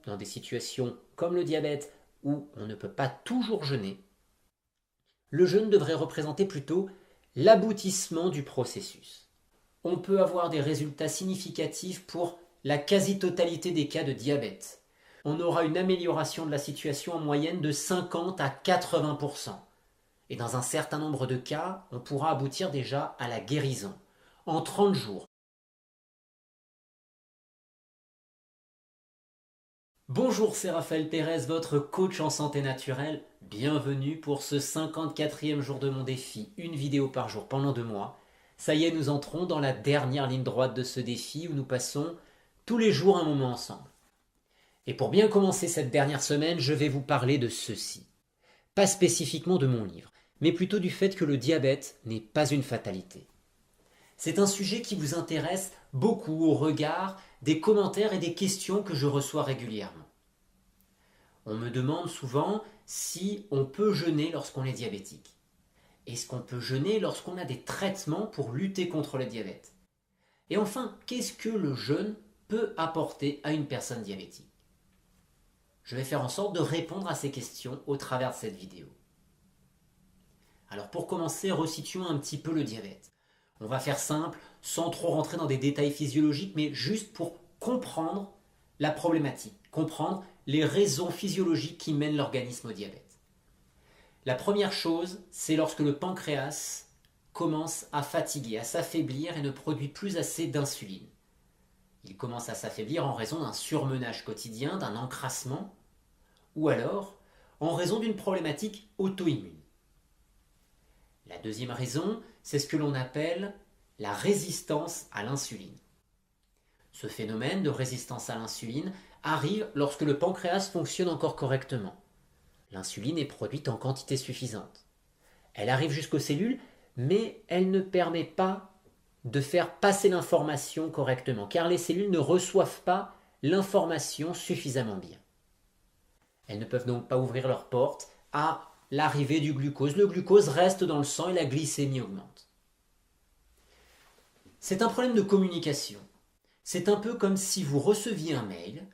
dans des situations comme le diabète où on ne peut pas toujours jeûner, le jeûne devrait représenter plutôt l'aboutissement du processus. On peut avoir des résultats significatifs pour la quasi-totalité des cas de diabète. On aura une amélioration de la situation en moyenne de 50 à 80%. Et dans un certain nombre de cas, on pourra aboutir déjà à la guérison en 30 jours. Bonjour, c'est Raphaël Pérez, votre coach en santé naturelle. Bienvenue pour ce 54e jour de mon défi, une vidéo par jour pendant 2 mois. Ça y est, nous entrons dans la dernière ligne droite de ce défi où nous passons tous les jours un moment ensemble. Et pour bien commencer cette dernière semaine, je vais vous parler de ceci. Pas spécifiquement de mon livre, mais plutôt du fait que le diabète n'est pas une fatalité. C'est un sujet qui vous intéresse beaucoup au regard des commentaires et des questions que je reçois régulièrement. On me demande souvent si on peut jeûner lorsqu'on est diabétique. Est-ce qu'on peut jeûner lorsqu'on a des traitements pour lutter contre le diabète? Et enfin, qu'est-ce que le jeûne peut apporter à une personne diabétique? Je vais faire en sorte de répondre à ces questions au travers de cette vidéo. Alors pour commencer, resituons un petit peu le diabète. On va faire simple, sans trop rentrer dans des détails physiologiques, mais juste pour comprendre la problématique, comprendre les raisons physiologiques qui mènent l'organisme au diabète. La première chose, c'est lorsque le pancréas commence à fatiguer, à s'affaiblir et ne produit plus assez d'insuline. Il commence à s'affaiblir en raison d'un surmenage quotidien, d'un encrassement, ou alors en raison d'une problématique auto-immune. La deuxième raison, c'est ce que l'on appelle la résistance à l'insuline. Ce phénomène de résistance à l'insuline arrive lorsque le pancréas fonctionne encore correctement. L'insuline est produite en quantité suffisante. Elle arrive jusqu'aux cellules, mais elle ne permet pas de faire passer l'information correctement, car les cellules ne reçoivent pas l'information suffisamment bien. Elles ne peuvent donc pas ouvrir leurs portes à l'arrivée du glucose. Le glucose reste dans le sang et la glycémie augmente. C'est un problème de communication. C'est un peu comme si vous receviez un mail,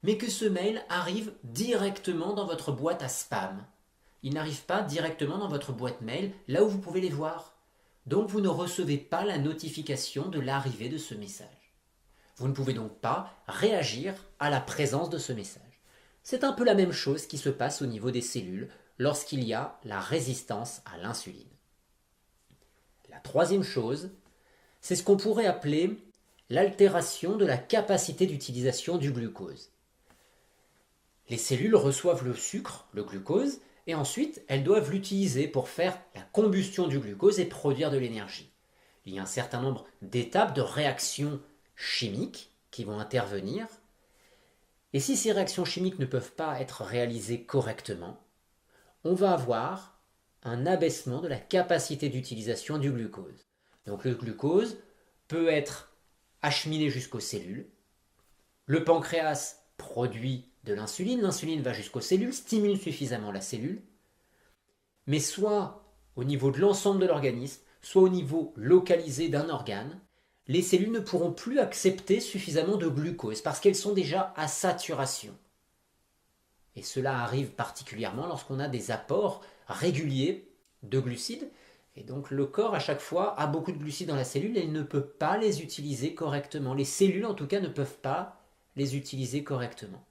mais que ce mail arrive directement dans votre boîte à spam. Il n'arrive pas directement dans votre boîte mail, là où vous pouvez les voir. Donc vous ne recevez pas la notification de l'arrivée de ce message. Vous ne pouvez donc pas réagir à la présence de ce message. C'est un peu la même chose qui se passe au niveau des cellules lorsqu'il y a la résistance à l'insuline. La troisième chose, c'est ce qu'on pourrait appeler l'altération de la capacité d'utilisation du glucose. Les cellules reçoivent le sucre, le glucose, et ensuite elles doivent l'utiliser pour faire la combustion du glucose et produire de l'énergie. Il y a un certain nombre d'étapes de réactions chimiques qui vont intervenir. Et si ces réactions chimiques ne peuvent pas être réalisées correctement, on va avoir un abaissement de la capacité d'utilisation du glucose. Donc le glucose peut être acheminé jusqu'aux cellules. Le pancréas produit de l'insuline. L'insuline va jusqu'aux cellules, stimule suffisamment la cellule. Mais soit au niveau de l'ensemble de l'organisme, soit au niveau localisé d'un organe, les cellules ne pourront plus accepter suffisamment de glucose parce qu'elles sont déjà à saturation. Et cela arrive particulièrement lorsqu'on a des apports réguliers de glucides. Et donc le corps à chaque fois a beaucoup de glucides dans la cellule et il ne peut pas les utiliser correctement. Les cellules en tout cas ne peuvent pas les utiliser correctement.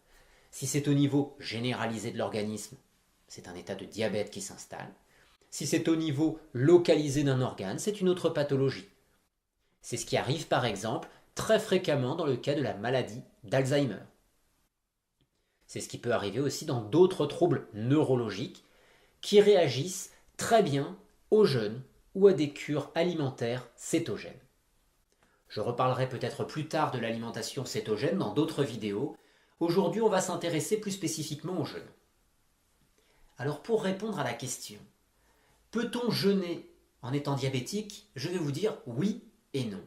Si c'est au niveau généralisé de l'organisme, c'est un état de diabète qui s'installe. Si c'est au niveau localisé d'un organe, c'est une autre pathologie. C'est ce qui arrive par exemple très fréquemment dans le cas de la maladie d'Alzheimer. C'est ce qui peut arriver aussi dans d'autres troubles neurologiques qui réagissent très bien au jeûne ou à des cures alimentaires cétogènes. Je reparlerai peut-être plus tard de l'alimentation cétogène dans d'autres vidéos. Aujourd'hui, on va s'intéresser plus spécifiquement au jeûne. Alors pour répondre à la question, peut-on jeûner en étant diabétique? Je vais vous dire oui et non.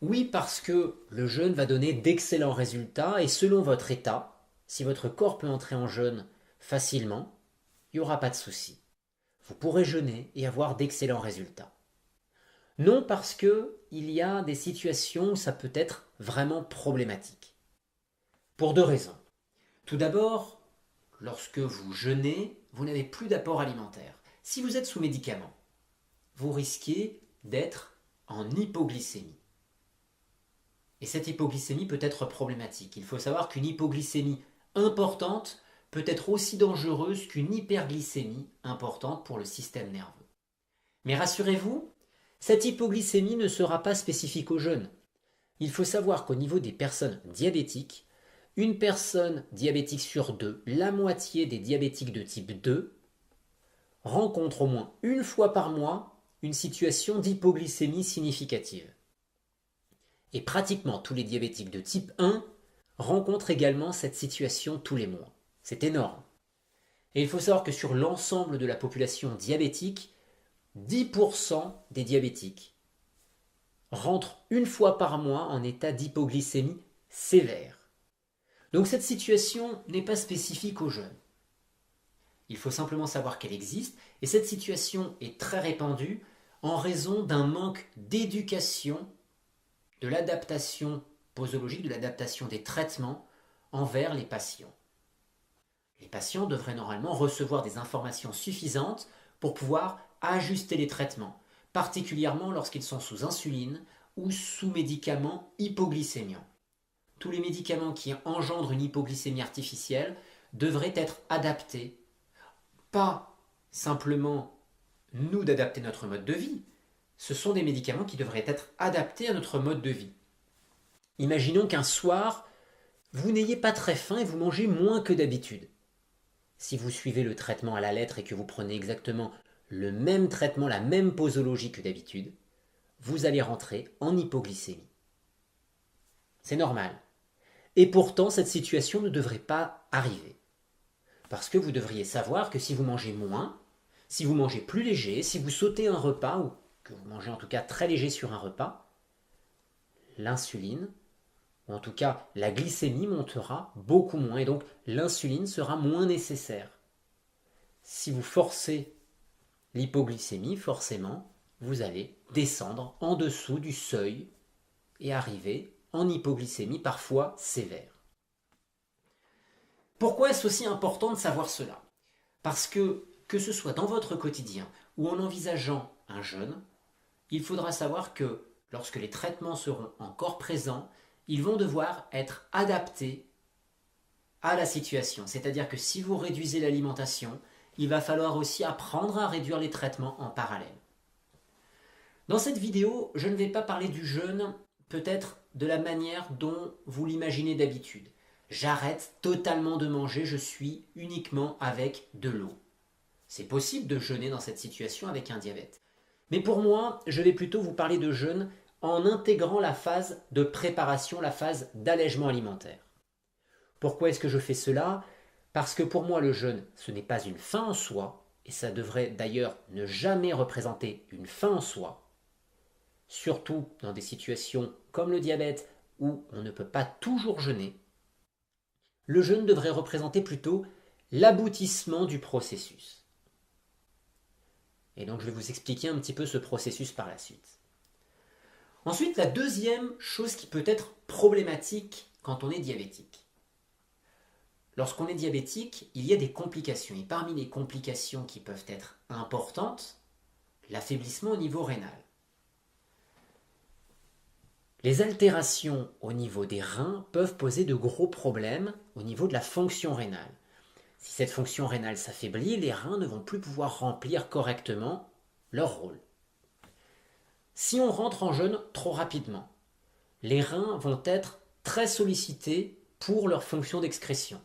Oui, parce que le jeûne va donner d'excellents résultats et selon votre état, si votre corps peut entrer en jeûne facilement, il n'y aura pas de souci. Vous pourrez jeûner et avoir d'excellents résultats. Non, parce qu'il y a des situations où ça peut être vraiment problématique. Pour 2 raisons. Tout d'abord, lorsque vous jeûnez, vous n'avez plus d'apport alimentaire. Si vous êtes sous médicaments, vous risquez d'être en hypoglycémie. Et cette hypoglycémie peut être problématique. Il faut savoir qu'une hypoglycémie importante peut être aussi dangereuse qu'une hyperglycémie importante pour le système nerveux. Mais rassurez-vous, cette hypoglycémie ne sera pas spécifique aux jeunes. Il faut savoir qu'au niveau des personnes diabétiques, une personne diabétique sur deux, la moitié des diabétiques de type 2, rencontre au moins une fois par mois une situation d'hypoglycémie significative. Et pratiquement tous les diabétiques de type 1 rencontrent également cette situation tous les mois. C'est énorme. Et il faut savoir que sur l'ensemble de la population diabétique, 10% des diabétiques rentrent une fois par mois en état d'hypoglycémie sévère. Donc cette situation n'est pas spécifique aux jeunes. Il faut simplement savoir qu'elle existe et cette situation est très répandue en raison d'un manque d'éducation, de l'adaptation posologique, de l'adaptation des traitements envers les patients. Les patients devraient normalement recevoir des informations suffisantes pour pouvoir ajuster les traitements, particulièrement lorsqu'ils sont sous insuline ou sous médicaments hypoglycémiants. Tous les médicaments qui engendrent une hypoglycémie artificielle devraient être adaptés, pas simplement nous d'adapter notre mode de vie, ce sont des médicaments qui devraient être adaptés à notre mode de vie. Imaginons qu'un soir, vous n'ayez pas très faim et vous mangez moins que d'habitude. Si vous suivez le traitement à la lettre et que vous prenez exactement le même traitement, la même posologie que d'habitude, vous allez rentrer en hypoglycémie. C'est normal. Et pourtant, cette situation ne devrait pas arriver. Parce que vous devriez savoir que si vous mangez moins, si vous mangez plus léger, si vous sautez un repas, ou que vous mangez en tout cas très léger sur un repas, l'insuline, ou en tout cas la glycémie montera beaucoup moins et donc l'insuline sera moins nécessaire. Si vous forcez l'hypoglycémie, forcément, vous allez descendre en dessous du seuil et arriver en hypoglycémie parfois sévère. Pourquoi est-ce aussi important de savoir cela? Parce que ce soit dans votre quotidien ou en envisageant un jeûne, il faudra savoir que lorsque les traitements seront encore présents, ils vont devoir être adaptés à la situation. C'est-à-dire que si vous réduisez l'alimentation, il va falloir aussi apprendre à réduire les traitements en parallèle. Dans cette vidéo, je ne vais pas parler du jeûne peut-être de la manière dont vous l'imaginez d'habitude. J'arrête totalement de manger, je suis uniquement avec de l'eau. C'est possible de jeûner dans cette situation avec un diabète. Mais pour moi, je vais plutôt vous parler de jeûne en intégrant la phase de préparation, la phase d'allègement alimentaire. Pourquoi est-ce que je fais cela? Parce que pour moi, le jeûne, ce n'est pas une fin en soi, et ça devrait d'ailleurs ne jamais représenter une fin en soi, surtout dans des situations comme le diabète où on ne peut pas toujours jeûner. Le jeûne devrait représenter plutôt l'aboutissement du processus. Et donc je vais vous expliquer un petit peu ce processus par la suite. Ensuite, la deuxième chose qui peut être problématique quand on est diabétique. Lorsqu'on est diabétique, il y a des complications. Et parmi les complications qui peuvent être importantes, l'affaiblissement au niveau rénal. Les altérations au niveau des reins peuvent poser de gros problèmes au niveau de la fonction rénale. Si cette fonction rénale s'affaiblit, les reins ne vont plus pouvoir remplir correctement leur rôle. Si on rentre en jeûne trop rapidement, les reins vont être très sollicités pour leur fonction d'excrétion.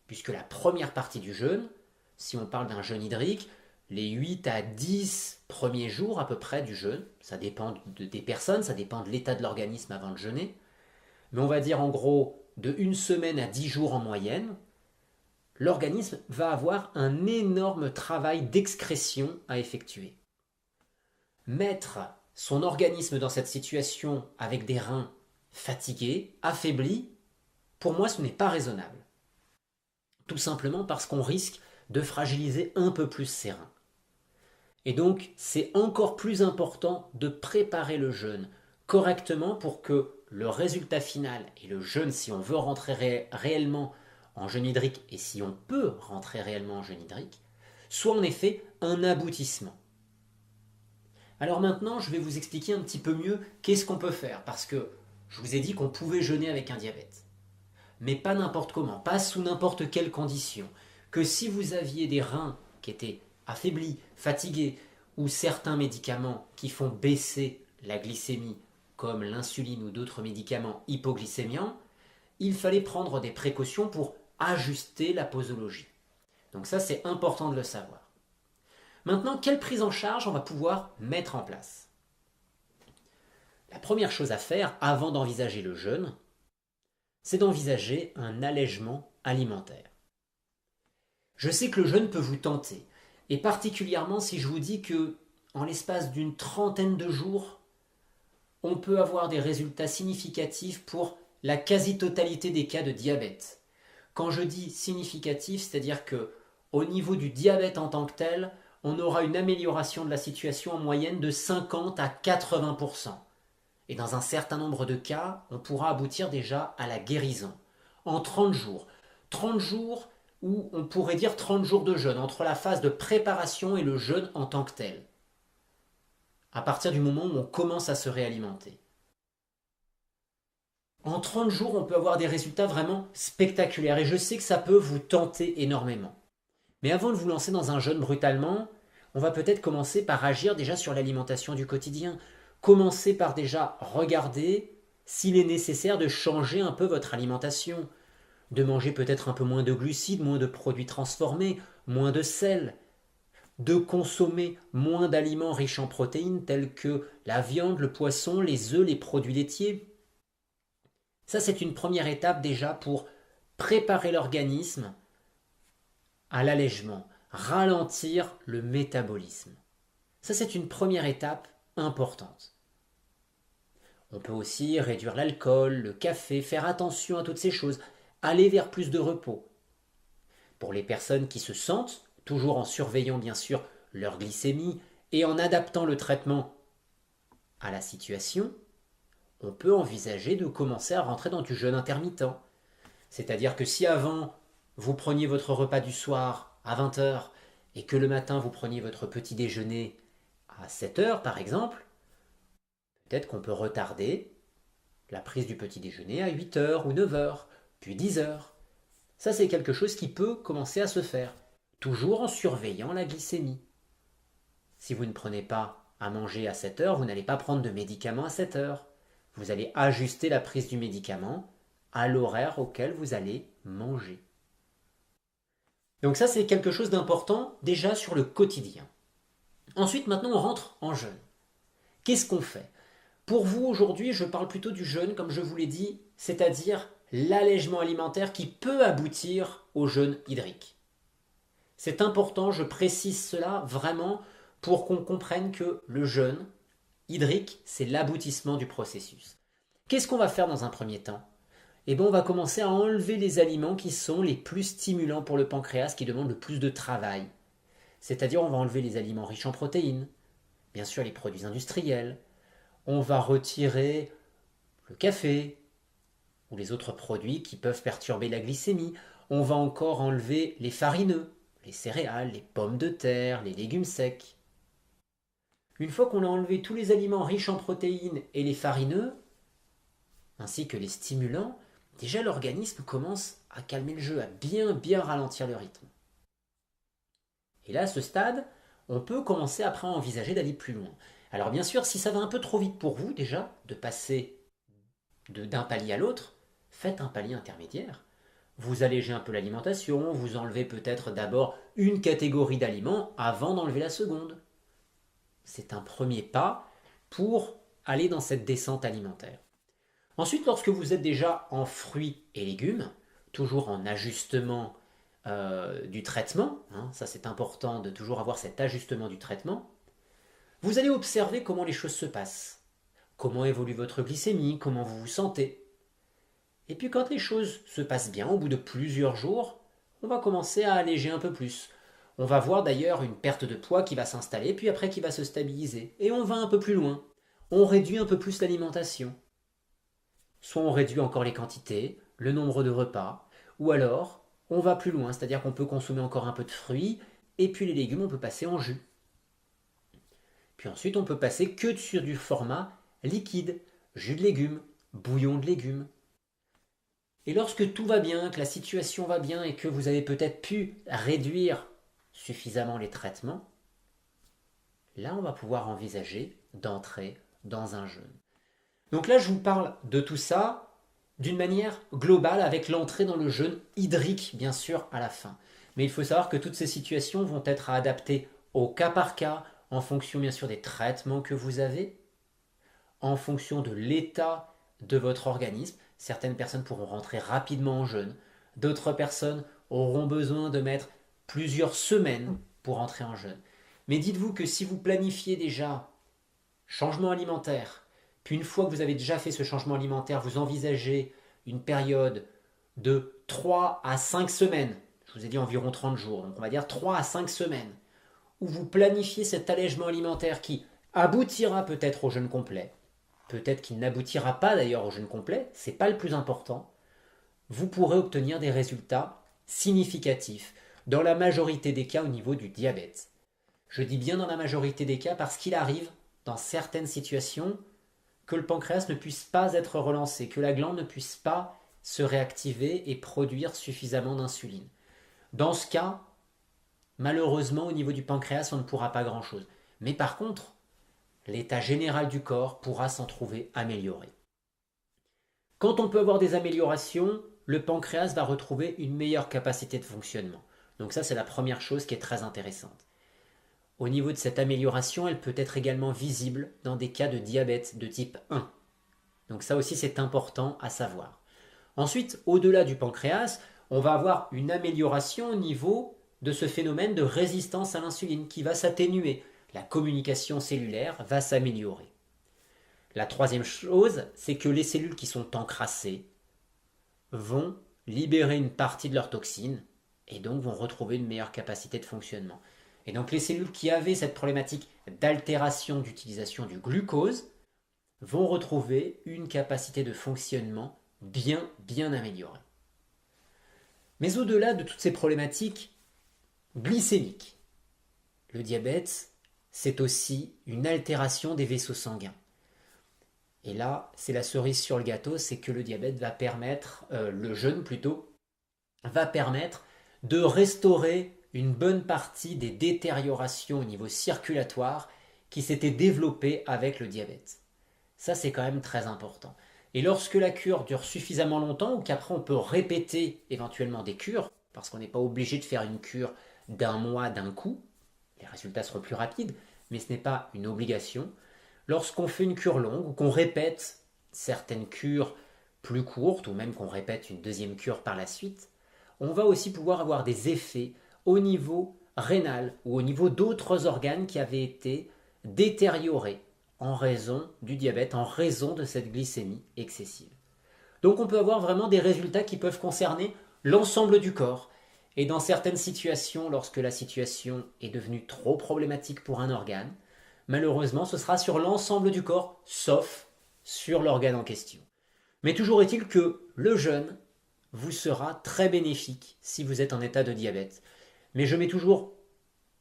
Puisque la première partie du jeûne, si on parle d'un jeûne hydrique, les 8 à 10 premiers jours à peu près du jeûne, ça dépend des personnes, ça dépend de l'état de l'organisme avant de jeûner, mais on va dire en gros de 1 semaine à 10 jours en moyenne, l'organisme va avoir un énorme travail d'excrétion à effectuer. Mettre son organisme dans cette situation avec des reins fatigués, affaiblis, pour moi ce n'est pas raisonnable. Tout simplement parce qu'on risque de fragiliser un peu plus ses reins. Et donc c'est encore plus important de préparer le jeûne correctement pour que le résultat final, et le jeûne si on veut rentrer réellement en jeûne hydrique et si on peut rentrer réellement en jeûne hydrique, soit en effet un aboutissement. Alors maintenant, je vais vous expliquer un petit peu mieux qu'est-ce qu'on peut faire, parce que je vous ai dit qu'on pouvait jeûner avec un diabète. Mais pas n'importe comment, pas sous n'importe quelle condition. Que si vous aviez des reins qui étaient affaiblis, fatigués, ou certains médicaments qui font baisser la glycémie, comme l'insuline ou d'autres médicaments hypoglycémiants, il fallait prendre des précautions pour ajuster la posologie. Donc ça, c'est important de le savoir. Maintenant, quelle prise en charge on va pouvoir mettre en place? La première chose à faire avant d'envisager le jeûne, c'est d'envisager un allègement alimentaire. Je sais que le jeûne peut vous tenter, et particulièrement si je vous dis que, en l'espace d'une trentaine de jours, on peut avoir des résultats significatifs pour la quasi-totalité des cas de diabète. Quand je dis significatif, c'est-à-dire que au niveau du diabète en tant que tel, on aura une amélioration de la situation en moyenne de 50 à 80%. Et dans un certain nombre de cas, on pourra aboutir déjà à la guérison. En 30 jours. 30 jours où on pourrait dire 30 jours de jeûne, entre la phase de préparation et le jeûne en tant que tel. À partir du moment où on commence à se réalimenter. En 30 jours, on peut avoir des résultats vraiment spectaculaires. Et je sais que ça peut vous tenter énormément. Mais avant de vous lancer dans un jeûne brutalement, on va peut-être commencer par agir déjà sur l'alimentation du quotidien. Commencez par déjà regarder s'il est nécessaire de changer un peu votre alimentation, de manger peut-être un peu moins de glucides, moins de produits transformés, moins de sel, de consommer moins d'aliments riches en protéines tels que la viande, le poisson, les œufs, les produits laitiers. Ça, c'est une première étape déjà pour préparer l'organisme à l'allègement, ralentir le métabolisme. Ça, c'est une première étape importante. On peut aussi réduire l'alcool, le café, faire attention à toutes ces choses, aller vers plus de repos. Pour les personnes qui se sentent, toujours en surveillant bien sûr leur glycémie et en adaptant le traitement à la situation, on peut envisager de commencer à rentrer dans du jeûne intermittent. C'est-à-dire que si avant vous preniez votre repas du soir à 20 heures et que le matin vous preniez votre petit déjeuner à 7 heures par exemple, peut-être qu'on peut retarder la prise du petit déjeuner à 8 heures ou 9 heures, puis 10 heures. Ça, c'est quelque chose qui peut commencer à se faire, toujours en surveillant la glycémie. Si vous ne prenez pas à manger à 7 heures, vous n'allez pas prendre de médicaments à 7 heures. Vous allez ajuster la prise du médicament à l'horaire auquel vous allez manger. Donc ça, c'est quelque chose d'important déjà sur le quotidien. Ensuite, maintenant, on rentre en jeûne. Qu'est-ce qu'on fait? Pour vous, aujourd'hui, je parle plutôt du jeûne, comme je vous l'ai dit, c'est-à-dire l'allègement alimentaire qui peut aboutir au jeûne hydrique. C'est important, je précise cela vraiment pour qu'on comprenne que le jeûne hydrique, c'est l'aboutissement du processus. Qu'est-ce qu'on va faire dans un premier temps? Eh bien, on va commencer à enlever les aliments qui sont les plus stimulants pour le pancréas, qui demandent le plus de travail. C'est-à-dire, on va enlever les aliments riches en protéines, bien sûr les produits industriels, on va retirer le café ou les autres produits qui peuvent perturber la glycémie, on va encore enlever les farineux, les céréales, les pommes de terre, les légumes secs. Une fois qu'on a enlevé tous les aliments riches en protéines et les farineux, ainsi que les stimulants, déjà l'organisme commence à calmer le jeu, à bien ralentir le rythme. Et là, à ce stade, on peut commencer après à envisager d'aller plus loin. Alors bien sûr, si ça va un peu trop vite pour vous déjà, de passer d'un palier à l'autre, faites un palier intermédiaire. Vous allégez un peu l'alimentation, vous enlevez peut-être d'abord une catégorie d'aliments avant d'enlever la seconde. C'est un premier pas pour aller dans cette descente alimentaire. Ensuite, lorsque vous êtes déjà en fruits et légumes, toujours en ajustement du traitement, ça c'est important de toujours avoir cet ajustement du traitement, vous allez observer comment les choses se passent, comment évolue votre glycémie, comment vous vous sentez. Et puis quand les choses se passent bien, au bout de plusieurs jours, on va commencer à alléger un peu plus. On va voir d'ailleurs une perte de poids qui va s'installer, puis après qui va se stabiliser. Et on va un peu plus loin. On réduit un peu plus l'alimentation. Soit on réduit encore les quantités, le nombre de repas, ou alors on va plus loin, c'est-à-dire qu'on peut consommer encore un peu de fruits, et puis les légumes, on peut passer en jus. Puis ensuite, on peut passer que sur du format liquide, jus de légumes, bouillon de légumes. Et lorsque tout va bien, que la situation va bien et que vous avez peut-être pu réduire suffisamment les traitements, là, on va pouvoir envisager d'entrer dans un jeûne. Donc là, je vous parle de tout ça d'une manière globale avec l'entrée dans le jeûne hydrique, bien sûr, à la fin. Mais il faut savoir que toutes ces situations vont être à adapter au cas par cas, en fonction, bien sûr, des traitements que vous avez, en fonction de l'état de votre organisme. Certaines personnes pourront rentrer rapidement en jeûne, d'autres personnes auront besoin de mettre plusieurs semaines pour entrer en jeûne. Mais dites-vous que si vous planifiez déjà changement alimentaire, puis une fois que vous avez déjà fait ce changement alimentaire, vous envisagez une période de 3 à 5 semaines, je vous ai dit environ 30 jours, donc on va dire 3 à 5 semaines, où vous planifiez cet allègement alimentaire qui aboutira peut-être au jeûne complet, peut-être qu'il n'aboutira pas d'ailleurs au jeûne complet, c'est pas le plus important, vous pourrez obtenir des résultats significatifs dans la majorité des cas au niveau du diabète. Je dis bien dans la majorité des cas parce qu'il arrive dans certaines situations que le pancréas ne puisse pas être relancé, que la glande ne puisse pas se réactiver et produire suffisamment d'insuline. Dans ce cas, malheureusement au niveau du pancréas, on ne pourra pas grand-chose. Mais par contre, l'état général du corps pourra s'en trouver amélioré. Quand on peut avoir des améliorations, le pancréas va retrouver une meilleure capacité de fonctionnement. Donc ça, c'est la première chose qui est très intéressante. Au niveau de cette amélioration, elle peut être également visible dans des cas de diabète de type 1. Donc ça aussi, c'est important à savoir. Ensuite, au-delà du pancréas, on va avoir une amélioration au niveau de ce phénomène de résistance à l'insuline qui va s'atténuer. La communication cellulaire va s'améliorer. La troisième chose, c'est que les cellules qui sont encrassées vont libérer une partie de leurs toxines et donc vont retrouver une meilleure capacité de fonctionnement. Et donc les cellules qui avaient cette problématique d'altération d'utilisation du glucose vont retrouver une capacité de fonctionnement bien améliorée. Mais au-delà de toutes ces problématiques glycémiques, le diabète, c'est aussi une altération des vaisseaux sanguins. Et là, c'est la cerise sur le gâteau, c'est que le diabète va permettre, le jeûne plutôt, va permettre de restaurer une bonne partie des détériorations au niveau circulatoire qui s'étaient développées avec le diabète. Ça, c'est quand même très important. Et lorsque la cure dure suffisamment longtemps, ou qu'après on peut répéter éventuellement des cures, parce qu'on n'est pas obligé de faire une cure d'un mois d'un coup, les résultats seront plus rapides, mais ce n'est pas une obligation. Lorsqu'on fait une cure longue, ou qu'on répète certaines cures plus courtes, ou même qu'on répète une deuxième cure par la suite, on va aussi pouvoir avoir des effets au niveau rénal ou au niveau d'autres organes qui avaient été détériorés en raison du diabète, en raison de cette glycémie excessive. Donc on peut avoir vraiment des résultats qui peuvent concerner l'ensemble du corps. Et dans certaines situations, lorsque la situation est devenue trop problématique pour un organe, malheureusement ce sera sur l'ensemble du corps, sauf sur l'organe en question. Mais toujours est-il que le jeûne vous sera très bénéfique si vous êtes en état de diabète. Mais je mets toujours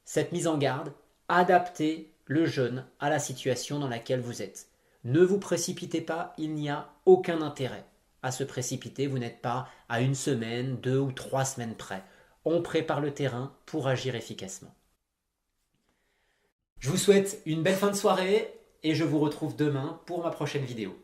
cette mise en garde, adaptez le jeûne à la situation dans laquelle vous êtes. Ne vous précipitez pas, il n'y a aucun intérêt à se précipiter, vous n'êtes pas à 1 semaine, 2 ou 3 semaines près. On prépare le terrain pour agir efficacement. Je vous souhaite une belle fin de soirée et je vous retrouve demain pour ma prochaine vidéo.